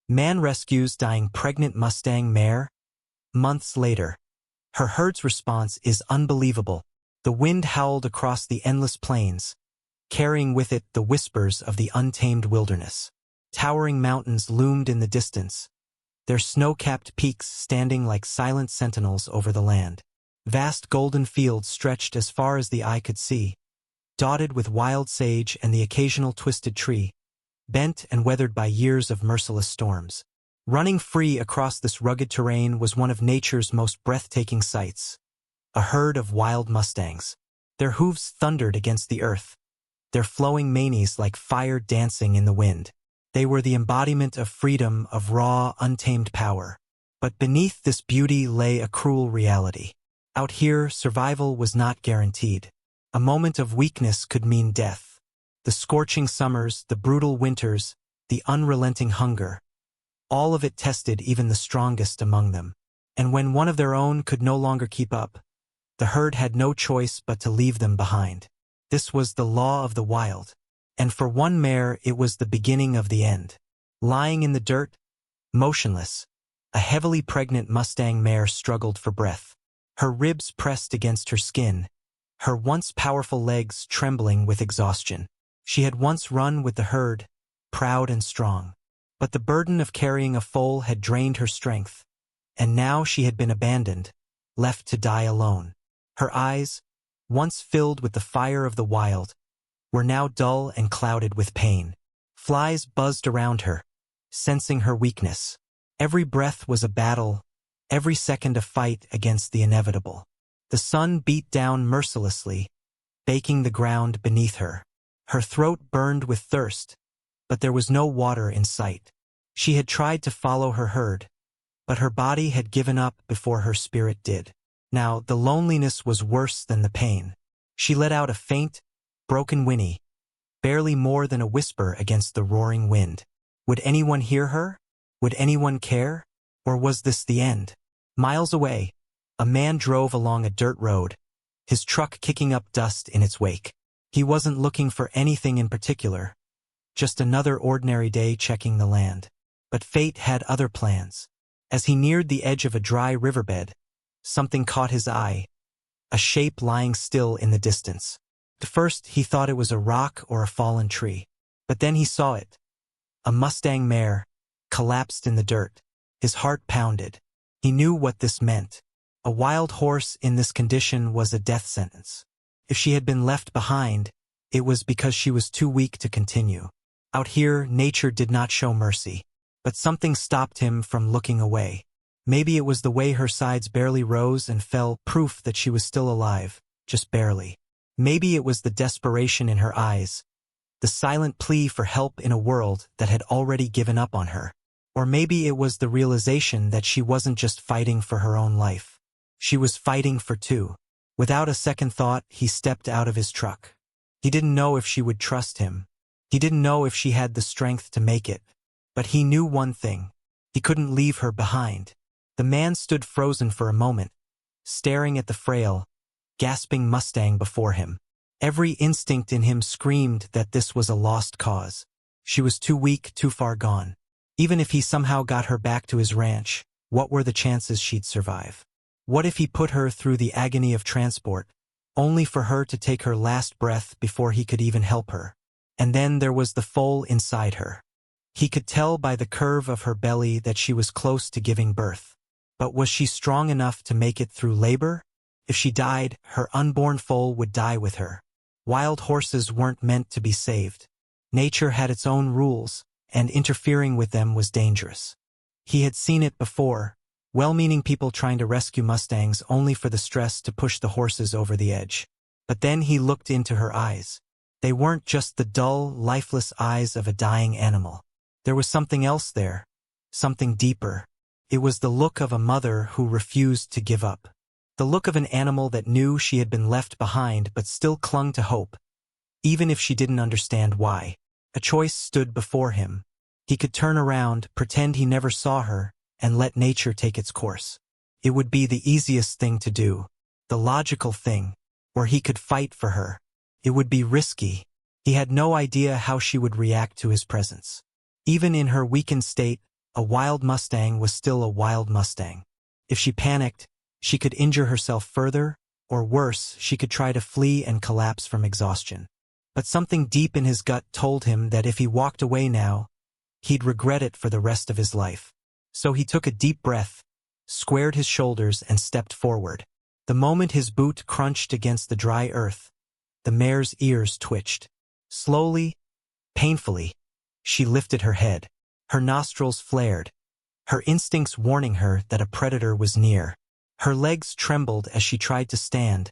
Man rescues dying pregnant Mustang Mare. Months later. Her herd's response is unbelievable. The wind howled across the endless plains, carrying with it the whispers of the untamed wilderness. Towering mountains loomed in the distance, their snow-capped peaks standing like silent sentinels over the land. Vast golden fields stretched as far as the eye could see, dotted with wild sage and the occasional twisted tree, bent and weathered by years of merciless storms. Running free across this rugged terrain was one of nature's most breathtaking sights. A herd of wild mustangs. Their hooves thundered against the earth, their flowing manes like fire dancing in the wind. They were the embodiment of freedom, of raw, untamed power. But beneath this beauty lay a cruel reality. Out here, survival was not guaranteed. A moment of weakness could mean death. The scorching summers, the brutal winters, the unrelenting hunger. All of it tested even the strongest among them. And when one of their own could no longer keep up, the herd had no choice but to leave them behind. This was the law of the wild. And for one mare, it was the beginning of the end. Lying in the dirt, motionless, a heavily pregnant Mustang mare struggled for breath. Her ribs pressed against her skin, her once powerful legs trembling with exhaustion. She had once run with the herd, proud and strong. But the burden of carrying a foal had drained her strength, and now she had been abandoned, left to die alone. Her eyes, once filled with the fire of the wild, were now dull and clouded with pain. Flies buzzed around her, sensing her weakness. Every breath was a battle, every second a fight against the inevitable. The sun beat down mercilessly, baking the ground beneath her. Her throat burned with thirst, but there was no water in sight. She had tried to follow her herd, but her body had given up before her spirit did. Now, the loneliness was worse than the pain. She let out a faint, broken whinny, barely more than a whisper against the roaring wind. Would anyone hear her? Would anyone care? Or was this the end? Miles away, a man drove along a dirt road, his truck kicking up dust in its wake. He wasn't looking for anything in particular, just another ordinary day checking the land. But fate had other plans. As he neared the edge of a dry riverbed, something caught his eye, a shape lying still in the distance. At first, he thought it was a rock or a fallen tree. But then he saw it. A Mustang mare, collapsed in the dirt. His heart pounded. He knew what this meant. A wild horse in this condition was a death sentence. If she had been left behind, it was because she was too weak to continue. Out here, nature did not show mercy. But something stopped him from looking away. Maybe it was the way her sides barely rose and fell, proof that she was still alive, just barely. Maybe it was the desperation in her eyes, the silent plea for help in a world that had already given up on her. Or maybe it was the realization that she wasn't just fighting for her own life. She was fighting for two. Without a second thought, he stepped out of his truck. He didn't know if she would trust him. He didn't know if she had the strength to make it. But he knew one thing. He couldn't leave her behind. The man stood frozen for a moment, staring at the frail, gasping Mustang before him. Every instinct in him screamed that this was a lost cause. She was too weak, too far gone. Even if he somehow got her back to his ranch, what were the chances she'd survive? What if he put her through the agony of transport, only for her to take her last breath before he could even help her? And then there was the foal inside her. He could tell by the curve of her belly that she was close to giving birth. But was she strong enough to make it through labor? If she died, her unborn foal would die with her. Wild horses weren't meant to be saved. Nature had its own rules, and interfering with them was dangerous. He had seen it before, well-meaning people trying to rescue Mustangs only for the stress to push the horses over the edge. But then he looked into her eyes. They weren't just the dull, lifeless eyes of a dying animal. There was something else there, something deeper. It was the look of a mother who refused to give up. The look of an animal that knew she had been left behind but still clung to hope, even if she didn't understand why. A choice stood before him. He could turn around, pretend he never saw her, and let nature take its course. It would be the easiest thing to do, the logical thing, or he could fight for her. It would be risky. He had no idea how she would react to his presence. Even in her weakened state, a wild Mustang was still a wild Mustang. If she panicked, she could injure herself further, or worse, she could try to flee and collapse from exhaustion. But something deep in his gut told him that if he walked away now, he'd regret it for the rest of his life. So he took a deep breath, squared his shoulders, and stepped forward. The moment his boot crunched against the dry earth, the mare's ears twitched. Slowly, painfully, she lifted her head. Her nostrils flared, her instincts warning her that a predator was near. Her legs trembled as she tried to stand,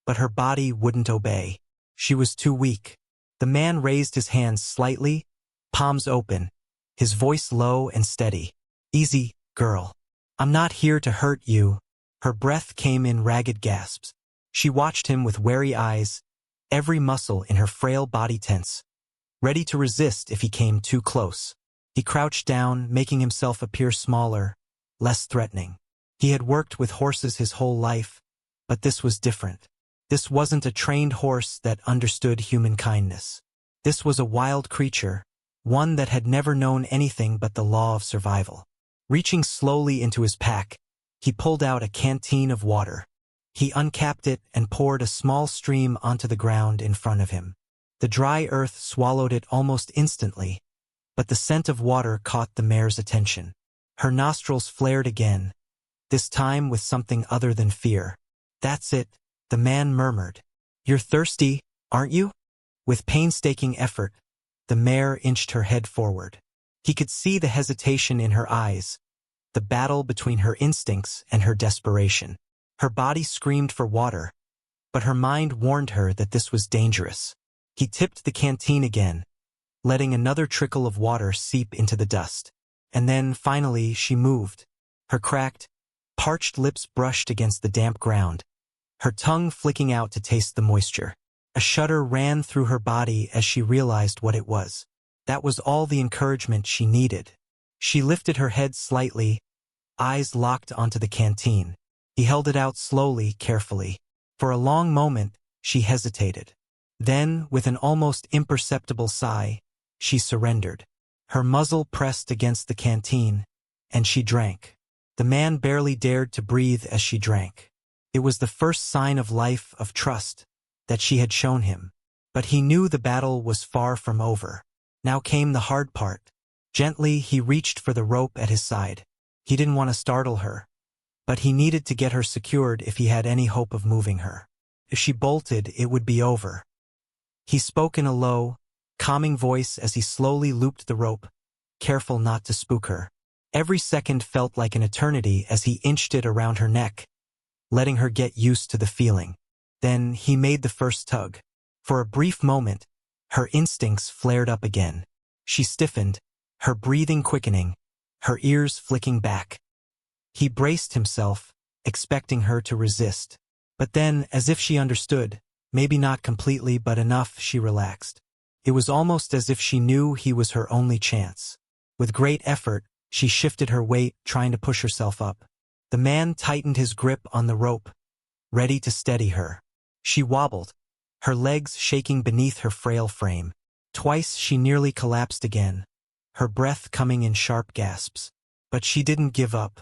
but her body wouldn't obey. She was too weak. The man raised his hands slightly, palms open, his voice low and steady. "Easy, girl. I'm not here to hurt you." Her breath came in ragged gasps. She watched him with wary eyes, every muscle in her frail body tense, ready to resist if he came too close. He crouched down, making himself appear smaller, less threatening. He had worked with horses his whole life, but this was different. This wasn't a trained horse that understood human kindness. This was a wild creature, one that had never known anything but the law of survival. Reaching slowly into his pack, he pulled out a canteen of water. He uncapped it and poured a small stream onto the ground in front of him. The dry earth swallowed it almost instantly, but the scent of water caught the mare's attention. Her nostrils flared again, this time with something other than fear. "That's it," the man murmured. "You're thirsty, aren't you?" With painstaking effort, the mare inched her head forward. He could see the hesitation in her eyes, the battle between her instincts and her desperation. Her body screamed for water, but her mind warned her that this was dangerous. He tipped the canteen again, letting another trickle of water seep into the dust. And then, finally, she moved. Her cracked, parched lips brushed against the damp ground, her tongue flicking out to taste the moisture. A shudder ran through her body as she realized what it was. That was all the encouragement she needed. She lifted her head slightly, eyes locked onto the canteen. He held it out slowly, carefully. For a long moment, she hesitated. Then, with an almost imperceptible sigh, she surrendered. Her muzzle pressed against the canteen, and she drank. The man barely dared to breathe as she drank. It was the first sign of life, of trust, that she had shown him. But he knew the battle was far from over. Now came the hard part. Gently, he reached for the rope at his side. He didn't want to startle her, but he needed to get her secured if he had any hope of moving her. If she bolted, it would be over. He spoke in a low, calming voice as he slowly looped the rope, careful not to spook her. Every second felt like an eternity as he inched it around her neck, letting her get used to the feeling. Then he made the first tug. For a brief moment, her instincts flared up again. She stiffened, her breathing quickening, her ears flicking back. He braced himself, expecting her to resist. But then, as if she understood, maybe not completely but enough, she relaxed. It was almost as if she knew he was her only chance. With great effort, she shifted her weight, trying to push herself up. The man tightened his grip on the rope, ready to steady her. She wobbled, her legs shaking beneath her frail frame. Twice she nearly collapsed again, her breath coming in sharp gasps. But she didn't give up.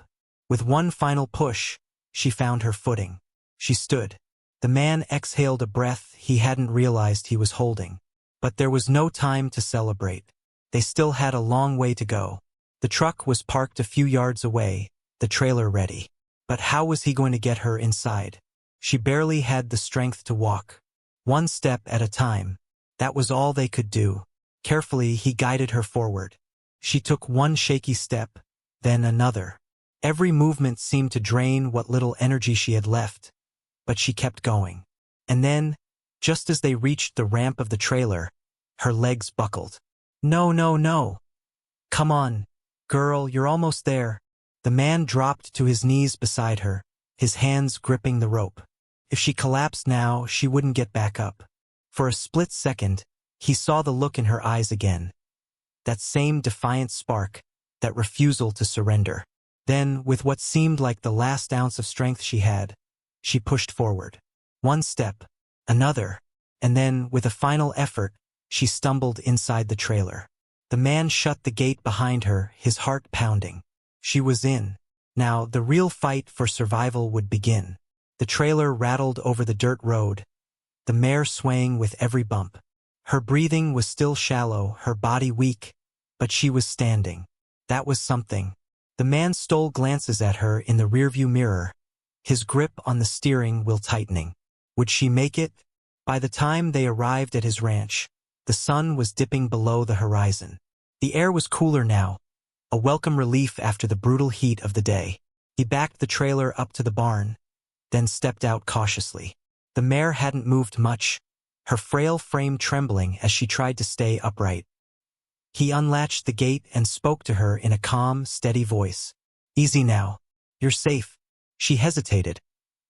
With one final push, she found her footing. She stood. The man exhaled a breath he hadn't realized he was holding. But there was no time to celebrate. They still had a long way to go. The truck was parked a few yards away, the trailer ready. But how was he going to get her inside? She barely had the strength to walk. One step at a time. That was all they could do. Carefully, he guided her forward. She took one shaky step, then another. Every movement seemed to drain what little energy she had left, but she kept going. And then, just as they reached the ramp of the trailer, her legs buckled. "No, no, no. Come on, girl, you're almost there." The man dropped to his knees beside her, his hands gripping the rope. If she collapsed now, she wouldn't get back up. For a split second, he saw the look in her eyes again. That same defiant spark, that refusal to surrender. Then, with what seemed like the last ounce of strength she had, she pushed forward. One step, another, and then, with a final effort, she stumbled inside the trailer. The man shut the gate behind her, his heart pounding. She was in. Now, the real fight for survival would begin. The trailer rattled over the dirt road, the mare swaying with every bump. Her breathing was still shallow, her body weak, but she was standing. That was something. The man stole glances at her in the rearview mirror, his grip on the steering wheel tightening. Would she make it? By the time they arrived at his ranch, the sun was dipping below the horizon. The air was cooler now, a welcome relief after the brutal heat of the day. He backed the trailer up to the barn, then stepped out cautiously. The mare hadn't moved much, her frail frame trembling as she tried to stay upright. He unlatched the gate and spoke to her in a calm, steady voice. "Easy now. You're safe." She hesitated,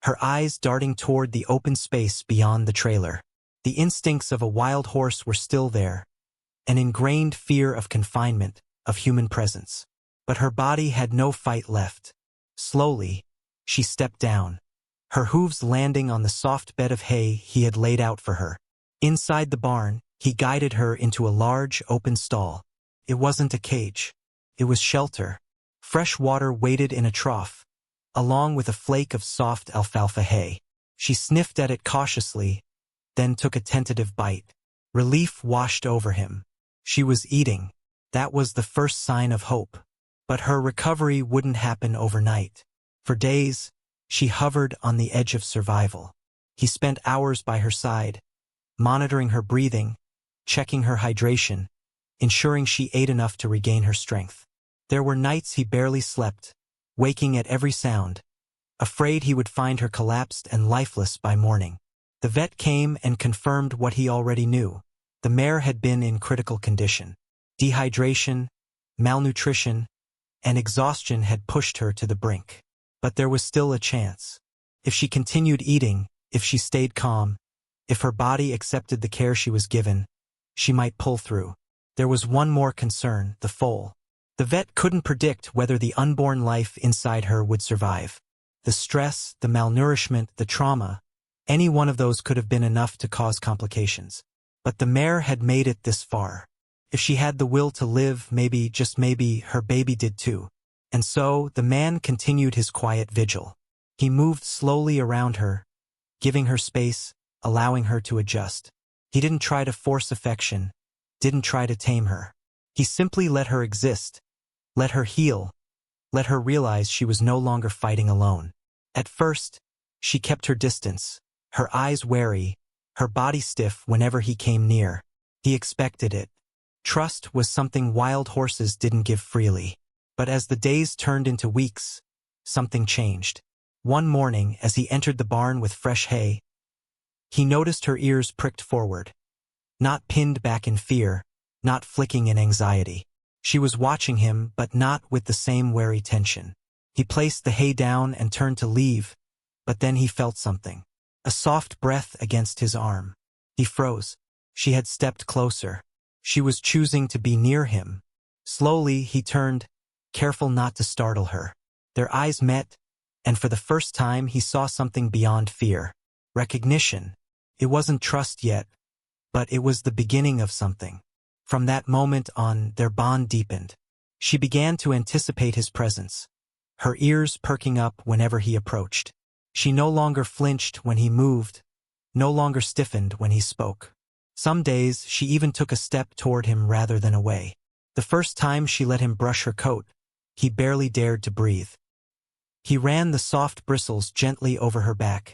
her eyes darting toward the open space beyond the trailer. The instincts of a wild horse were still there, an ingrained fear of confinement, of human presence. But her body had no fight left. Slowly, she stepped down, her hooves landing on the soft bed of hay he had laid out for her. Inside the barn, he guided her into a large, open stall. It wasn't a cage. It was shelter. Fresh water waited in a trough, along with a flake of soft alfalfa hay. She sniffed at it cautiously, then took a tentative bite. Relief washed over him. She was eating. That was the first sign of hope. But her recovery wouldn't happen overnight. For days, she hovered on the edge of survival. He spent hours by her side, monitoring her breathing, checking her hydration, ensuring she ate enough to regain her strength. There were nights he barely slept, waking at every sound, afraid he would find her collapsed and lifeless by morning. The vet came and confirmed what he already knew. The mare had been in critical condition. Dehydration, malnutrition, and exhaustion had pushed her to the brink. But there was still a chance. If she continued eating, if she stayed calm, if her body accepted the care she was given, she might pull through. There was one more concern, the foal. The vet couldn't predict whether the unborn life inside her would survive. The stress, the malnourishment, the trauma, any one of those could have been enough to cause complications. But the mare had made it this far. If she had the will to live, maybe, just maybe, her baby did too. And so, the man continued his quiet vigil. He moved slowly around her, giving her space, allowing her to adjust. He didn't try to force affection, didn't try to tame her. He simply let her exist, let her heal, let her realize she was no longer fighting alone. At first, she kept her distance, her eyes wary, her body stiff whenever he came near. He expected it. Trust was something wild horses didn't give freely. But as the days turned into weeks, something changed. One morning, as he entered the barn with fresh hay, he noticed her ears pricked forward, not pinned back in fear, not flicking in anxiety. She was watching him, but not with the same wary tension. He placed the hay down and turned to leave, but then he felt something. A soft breath against his arm. He froze. She had stepped closer. She was choosing to be near him. Slowly, he turned, careful not to startle her. Their eyes met, and for the first time he saw something beyond fear. Recognition. It wasn't trust yet, but it was the beginning of something. From that moment on, their bond deepened. She began to anticipate his presence, her ears perking up whenever he approached. She no longer flinched when he moved, no longer stiffened when he spoke. Some days, she even took a step toward him rather than away. The first time she let him brush her coat, he barely dared to breathe. He ran the soft bristles gently over her back,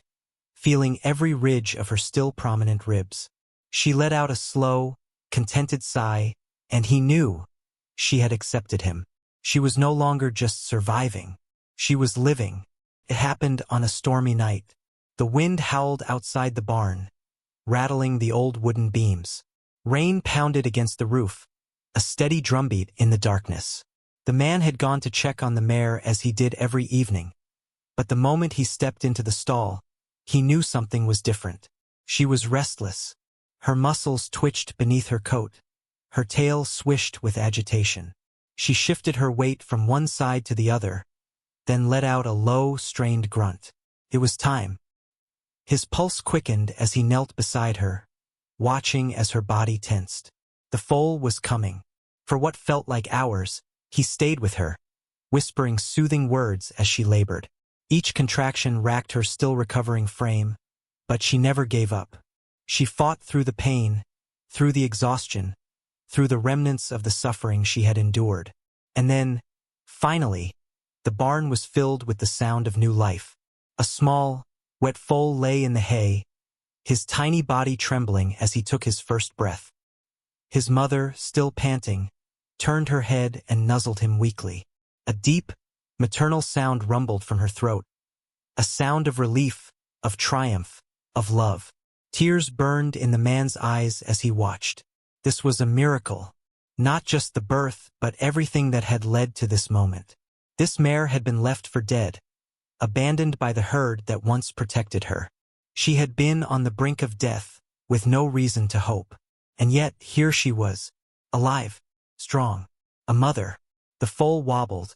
feeling every ridge of her still prominent ribs. She let out a slow, contented sigh, and he knew she had accepted him. She was no longer just surviving. She was living. It happened on a stormy night. The wind howled outside the barn, rattling the old wooden beams. Rain pounded against the roof, a steady drumbeat in the darkness. The man had gone to check on the mare as he did every evening. But the moment he stepped into the stall, he knew something was different. She was restless. Her muscles twitched beneath her coat. Her tail swished with agitation. She shifted her weight from one side to the other, then let out a low, strained grunt. It was time. His pulse quickened as he knelt beside her, watching as her body tensed. The foal was coming. For what felt like hours, he stayed with her, whispering soothing words as she labored. Each contraction racked her still recovering frame, but she never gave up. She fought through the pain, through the exhaustion, through the remnants of the suffering she had endured. And then, finally, the barn was filled with the sound of new life. A small, wet foal lay in the hay, his tiny body trembling as he took his first breath. His mother, still panting, turned her head and nuzzled him weakly. A deep, maternal sound rumbled from her throat, a sound of relief, of triumph, of love. Tears burned in the man's eyes as he watched. This was a miracle, not just the birth, but everything that had led to this moment. This mare had been left for dead, abandoned by the herd that once protected her. She had been on the brink of death, with no reason to hope. And yet, here she was, alive, strong, a mother. The foal wobbled,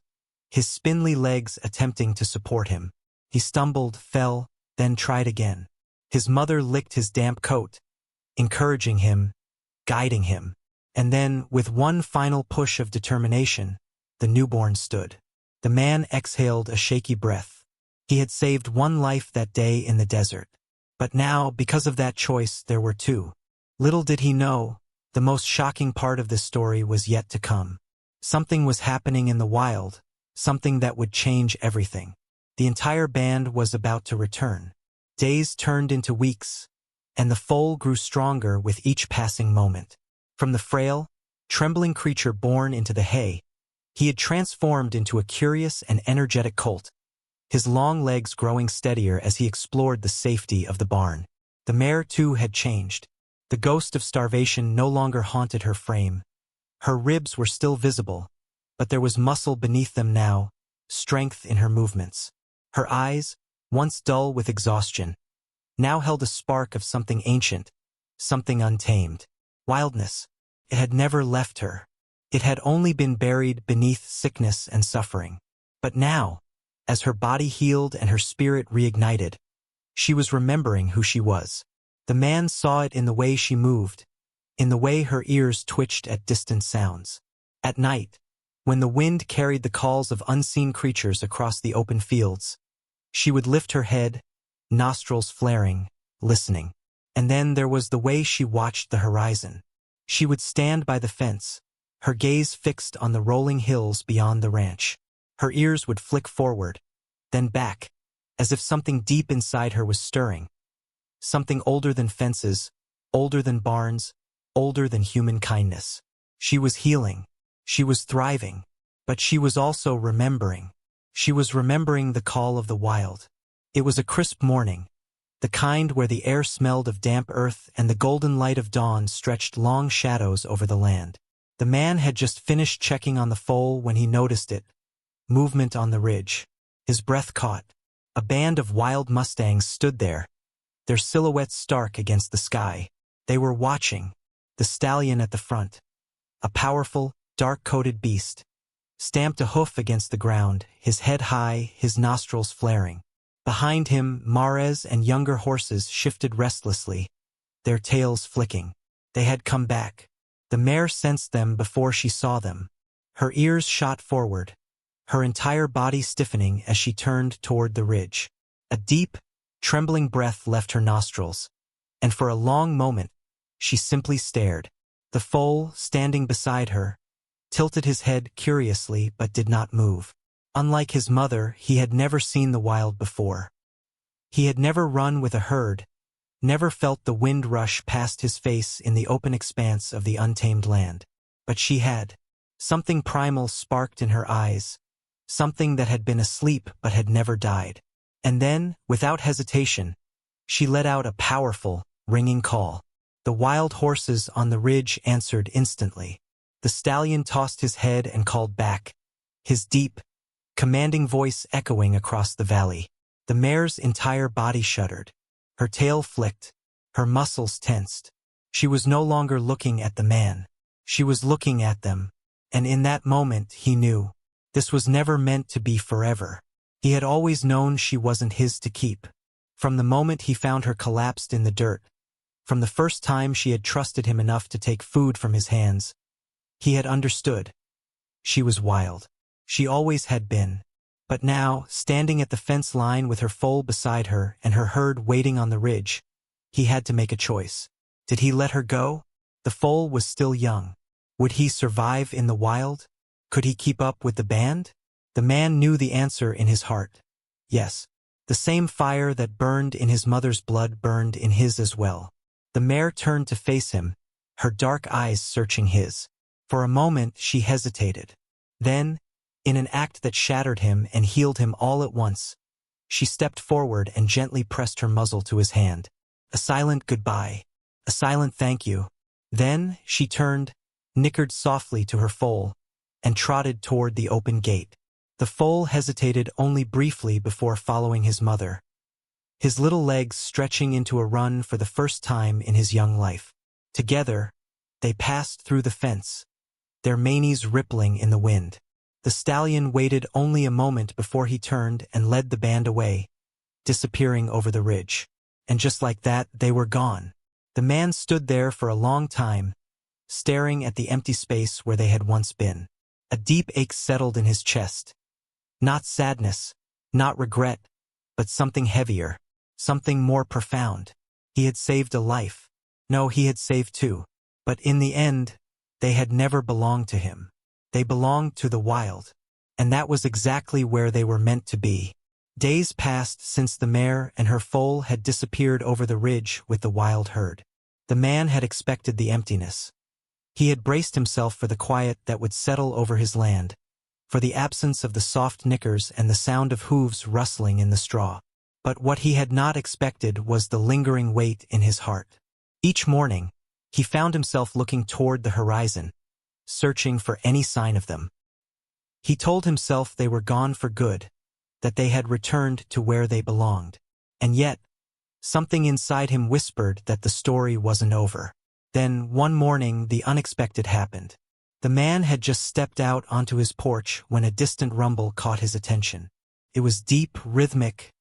his spindly legs attempting to support him. He stumbled, fell, then tried again. His mother licked his damp coat, encouraging him, guiding him. And then, with one final push of determination, the newborn stood. The man exhaled a shaky breath. He had saved one life that day in the desert. But now, because of that choice, there were two. Little did he know, the most shocking part of this story was yet to come. Something was happening in the wild, something that would change everything. The entire band was about to return. Days turned into weeks, and the foal grew stronger with each passing moment. From the frail, trembling creature born into the hay, he had transformed into a curious and energetic colt, his long legs growing steadier as he explored the safety of the barn. The mare, too, had changed. The ghost of starvation no longer haunted her frame. Her ribs were still visible, but there was muscle beneath them now, strength in her movements. Her eyes, once dull with exhaustion, now held a spark of something ancient, something untamed. Wildness. It had never left her. It had only been buried beneath sickness and suffering. But now, as her body healed and her spirit reignited, she was remembering who she was. The man saw it in the way she moved, in the way her ears twitched at distant sounds. At night, when the wind carried the calls of unseen creatures across the open fields, she would lift her head, nostrils flaring, listening. And then there was the way she watched the horizon. She would stand by the fence, her gaze fixed on the rolling hills beyond the ranch. Her ears would flick forward, then back, as if something deep inside her was stirring. Something older than fences, older than barns, older than human kindness. She was healing. She was thriving. But she was also remembering. She was remembering the call of the wild. It was a crisp morning, the kind where the air smelled of damp earth and the golden light of dawn stretched long shadows over the land. The man had just finished checking on the foal when he noticed it. Movement on the ridge. His breath caught. A band of wild mustangs stood there, their silhouettes stark against the sky. They were watching, the stallion at the front. A powerful, dark-coated beast. Stamped a hoof against the ground, his head high, his nostrils flaring. Behind him, mares and younger horses shifted restlessly, their tails flicking. They had come back. The mare sensed them before she saw them. Her ears shot forward, her entire body stiffening as she turned toward the ridge. A deep, trembling breath left her nostrils, and for a long moment, she simply stared. The foal, standing beside her, tilted his head curiously but did not move. Unlike his mother, he had never seen the wild before. He had never run with a herd, never felt the wind rush past his face in the open expanse of the untamed land. But she had. Something primal sparked in her eyes, something that had been asleep but had never died. And then, without hesitation, she let out a powerful, ringing call. The wild horses on the ridge answered instantly. The stallion tossed his head and called back, his deep, commanding voice echoing across the valley. The mare's entire body shuddered. Her tail flicked, her muscles tensed. She was no longer looking at the man. She was looking at them, and in that moment he knew. This was never meant to be forever. He had always known she wasn't his to keep. From the moment he found her collapsed in the dirt, from the first time she had trusted him enough to take food from his hands, He had understood. She was wild. She always had been. But now, standing at the fence line with her foal beside her and her herd waiting on the ridge, he had to make a choice. Did he let her go? The foal was still young. Would he survive in the wild? Could he keep up with the band? The man knew the answer in his heart. Yes. The same fire that burned in his mother's blood burned in his as well. The mare turned to face him, her dark eyes searching his. For a moment she hesitated. Then, in an act that shattered him and healed him all at once, she stepped forward and gently pressed her muzzle to his hand. A silent goodbye. A silent thank you. Then, she turned, nickered softly to her foal, and trotted toward the open gate. The foal hesitated only briefly before following his mother, his little legs stretching into a run for the first time in his young life. Together, they passed through the fence, their manes rippling in the wind. The stallion waited only a moment before he turned and led the band away, disappearing over the ridge. And just like that, they were gone. The man stood there for a long time, staring at the empty space where they had once been. A deep ache settled in his chest. Not sadness, not regret, but something heavier, something more profound. He had saved a life. No, he had saved two. But in the end, they had never belonged to him. They belonged to the wild. And that was exactly where they were meant to be. Days passed since the mare and her foal had disappeared over the ridge with the wild herd. The man had expected the emptiness. He had braced himself for the quiet that would settle over his land, for the absence of the soft nickers and the sound of hooves rustling in the straw. But what he had not expected was the lingering weight in his heart. Each morning, he found himself looking toward the horizon, searching for any sign of them. He told himself they were gone for good, that they had returned to where they belonged. And yet, something inside him whispered that the story wasn't over. Then, one morning, the unexpected happened. The man had just stepped out onto his porch when a distant rumble caught his attention. It was deep, rhythmic,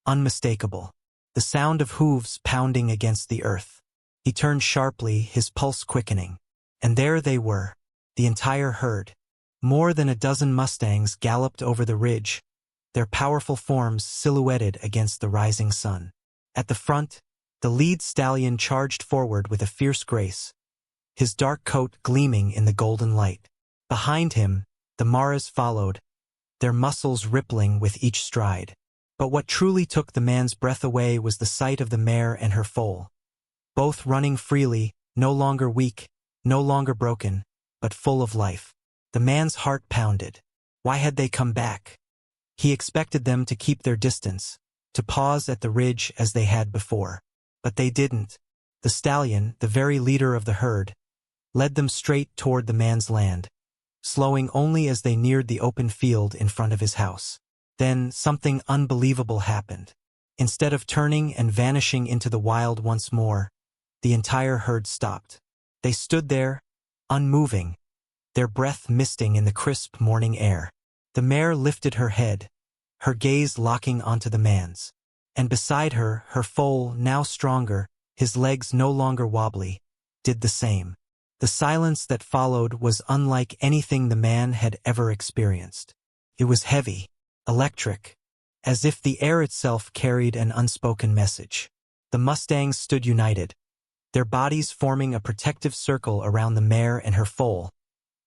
unmistakable, the sound of hooves pounding against the earth. He turned sharply, his pulse quickening. And there they were, the entire herd. More than a dozen Mustangs galloped over the ridge, their powerful forms silhouetted against the rising sun. At the front, the lead stallion charged forward with a fierce grace, his dark coat gleaming in the golden light. Behind him, the Mares followed, their muscles rippling with each stride. But what truly took the man's breath away was the sight of the mare and her foal, both running freely, no longer weak, no longer broken, but full of life. The man's heart pounded. Why had they come back? He expected them to keep their distance, to pause at the ridge as they had before. But they didn't. The stallion, the very leader of the herd, led them straight toward the man's land, slowing only as they neared the open field in front of his house. Then something unbelievable happened. Instead of turning and vanishing into the wild once more, the entire herd stopped. They stood there, unmoving, their breath misting in the crisp morning air. The mare lifted her head, her gaze locking onto the man's. And beside her, her foal, now stronger, his legs no longer wobbly, did the same. The silence that followed was unlike anything the man had ever experienced. It was heavy, electric, as if the air itself carried an unspoken message. The Mustangs stood united, their bodies forming a protective circle around the mare and her foal,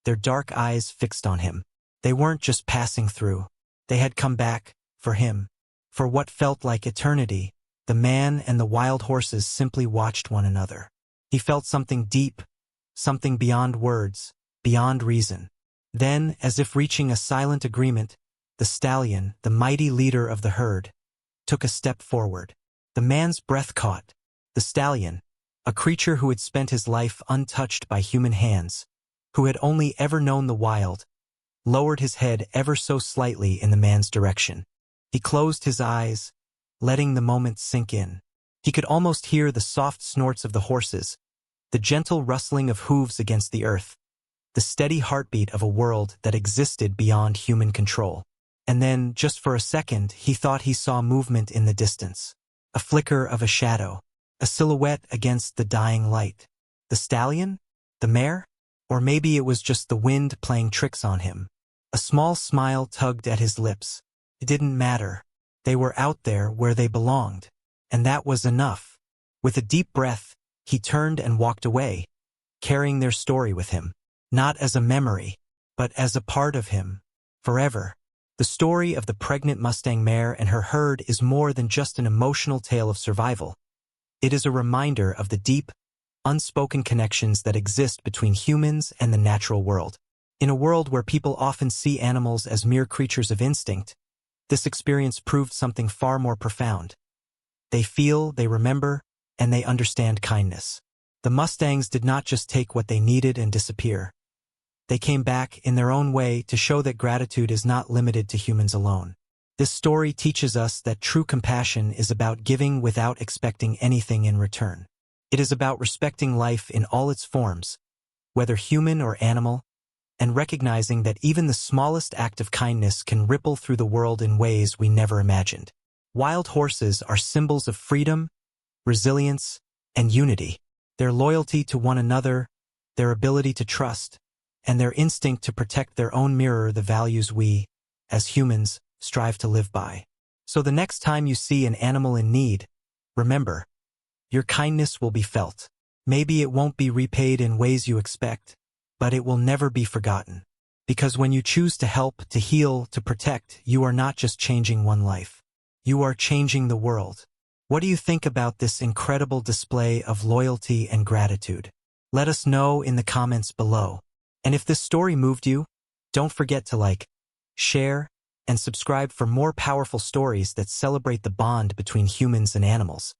their dark eyes fixed on him. They weren't just passing through. They had come back, for him. For what felt like eternity, the man and the wild horses simply watched one another. He felt something deep, something beyond words, beyond reason. Then, as if reaching a silent agreement, the stallion, the mighty leader of the herd, took a step forward. The man's breath caught. The stallion, a creature who had spent his life untouched by human hands, who had only ever known the wild, lowered his head ever so slightly in the man's direction. He closed his eyes, letting the moment sink in. He could almost hear the soft snorts of the horses, the gentle rustling of hooves against the earth, the steady heartbeat of a world that existed beyond human control. And then, just for a second, he thought he saw movement in the distance. A flicker of a shadow, a silhouette against the dying light. The stallion? The mare? Or maybe it was just the wind playing tricks on him. A small smile tugged at his lips. It didn't matter. They were out there where they belonged. And that was enough. With a deep breath, he turned and walked away, carrying their story with him. Not as a memory, but as a part of him. Forever. The story of the pregnant Mustang Mare and her herd is more than just an emotional tale of survival. It is a reminder of the deep, unspoken connections that exist between humans and the natural world. In a world where people often see animals as mere creatures of instinct, this experience proved something far more profound. They feel, they remember, and they understand kindness. The Mustangs did not just take what they needed and disappear. They came back in their own way to show that gratitude is not limited to humans alone. This story teaches us that true compassion is about giving without expecting anything in return. It is about respecting life in all its forms, whether human or animal, and recognizing that even the smallest act of kindness can ripple through the world in ways we never imagined. Wild horses are symbols of freedom, resilience, and unity. Their loyalty to one another, their ability to trust, and their instinct to protect their own mirror the values we, as humans, strive to live by. So the next time you see an animal in need, remember, your kindness will be felt. Maybe it won't be repaid in ways you expect, but it will never be forgotten. Because when you choose to help, to heal, to protect, you are not just changing one life. You are changing the world. What do you think about this incredible display of loyalty and gratitude? Let us know in the comments below. And if this story moved you, don't forget to like, share, and subscribe for more powerful stories that celebrate the bond between humans and animals.